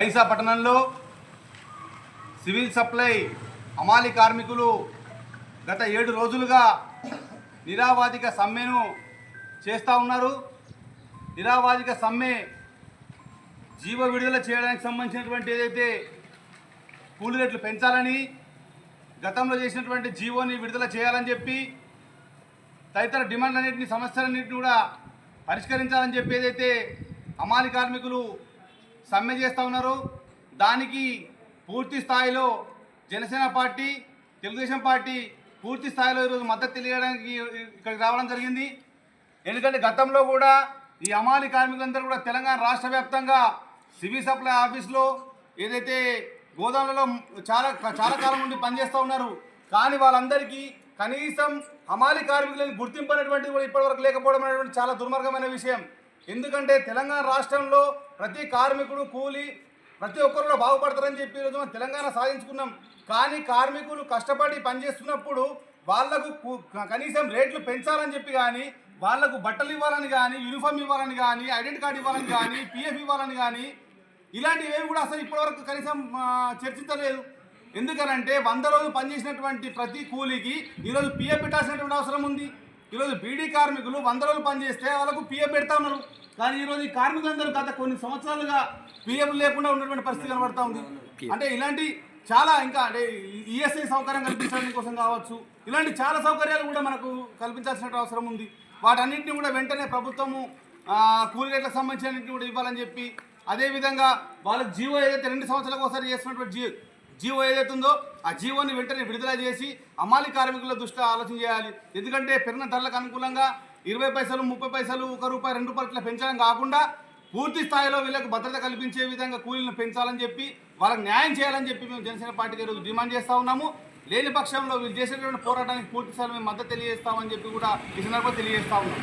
ఐసా పట్టణంలో civil supply అమాలి కార్మికులు గత 7 రోజులుగా నిరావాదిక సమ్మెను చేస్తూ ఉన్నారు. నిరావాదిక సమ్మె జీవ విడుదల చేయడానికి సంబంధించినటువంటి ఏదైతే కూలీ రేట్లు పెంచాలని, గతంలో చేసినటువంటి జీవోని విడుదల చేయాలని చెప్పి, తదితర డిమాండ్లన్నింటినీ సమస్యలన్నింటినీ కూడా పరిష్కరించాలని చెప్పి ఏదైతే అమాలి కార్మికులు సమ్మె చేస్తూ ఉన్నారు, దానికి పూర్తి స్థాయిలో జనసేన పార్టీ, తెలుగుదేశం పార్టీ పూర్తి స్థాయిలో ఈరోజు మద్దతు తెలియడానికి ఇక్కడికి రావడం జరిగింది. ఎందుకంటే గతంలో కూడా ఈ అమాలి కార్మికులందరూ కూడా తెలంగాణ రాష్ట్ర వ్యాప్తంగా సివిల్ సప్లై ఆఫీస్లో ఏదైతే గోదాములలో చాలా కాలం నుండి పనిచేస్తూ ఉన్నారు. కానీ వాళ్ళందరికీ కనీసం అమాలి కార్మికులను గుర్తింపు అనేటువంటిది కూడా ఇప్పటివరకు లేకపోవడం అనేటువంటి చాలా దుర్మార్గమైన విషయం. ఎందుకంటే తెలంగాణ రాష్ట్రంలో ప్రతి కార్మికుడు, కూలి ప్రతి ఒక్కరు బాగుపడతారని చెప్పి ఈరోజు మనం తెలంగాణ సాధించుకున్నాం. కానీ కార్మికులు కష్టపడి పనిచేస్తున్నప్పుడు వాళ్లకు కనీసం రేట్లు పెంచాలని చెప్పి కానీ, వాళ్లకు బట్టలు ఇవ్వాలని కానీ, యూనిఫామ్ ఇవ్వాలని కానీ, ఐడెంటిటీ కార్డు ఇవ్వాలని కానీ, పిఎఫ్ ఇవ్వాలని కానీ, ఇలాంటివి కూడా అసలు ఇప్పటివరకు కనీసం చర్చించలేదు. ఎందుకనంటే 100 రోజులు పనిచేసినటువంటి ప్రతి కూలీకి ఈరోజు పిఎఫ్ పెట్టాల్సినటువంటి అవసరం ఉంది. ఈరోజు బీడీ కార్మికులు 100 రోజులు పనిచేస్తే వాళ్ళకు పిఎఫ్ పెడతా ఉన్నారు. కానీ ఈరోజు ఈ కార్మికులందరూ గత కొన్ని సంవత్సరాలుగా పిఎఫ్ లేకుండా ఉన్నటువంటి పరిస్థితి కనబడతా ఉంది. అంటే ఇలాంటి చాలా ఇంకా అంటే ఈఎస్ఐ సౌకర్యం కల్పించడం కోసం కావచ్చు, ఇలాంటి చాలా సౌకర్యాలు కూడా మనకు కల్పించాల్సిన అవసరం ఉంది. వాటన్నింటినీ కూడా వెంటనే ప్రభుత్వము కూలీ రేట్లకు సంబంధించినన్నింటినీ కూడా ఇవ్వాలని చెప్పి, అదేవిధంగా వాళ్ళకి జీవో ఏదైతే 2 సంవత్సరాలకు ఒకసారి చేస్తున్నటువంటి జీవో ఏదైతే ఉందో ఆ జీవోని వెంటనే విడుదల చేసి అమాలి కార్మికుల దృష్టి ఆలోచన చేయాలి. ఎందుకంటే పెరిగిన ధరలకు అనుకూలంగా 20 పైసలు, 30 పైసలు, ₹1, ₹2 ఇట్లా పెంచడం కాకుండా పూర్తి స్థాయిలో వీళ్ళకి భద్రత కల్పించే విధంగా కూలీలను పెంచాలని చెప్పి, వాళ్ళకి న్యాయం చేయాలని చెప్పి మేము జనసేన పార్టీకి ఈరోజు డిమాండ్ చేస్తూ ఉన్నాము. లేని పక్షంలో వీళ్ళు చేసేటువంటి పోరాటానికి పూర్తి స్థాయిలో మేము మద్దతు తెలియజేస్తామని చెప్పి కూడా ఈ సందర్భంగా తెలియజేస్తా ఉన్నాం.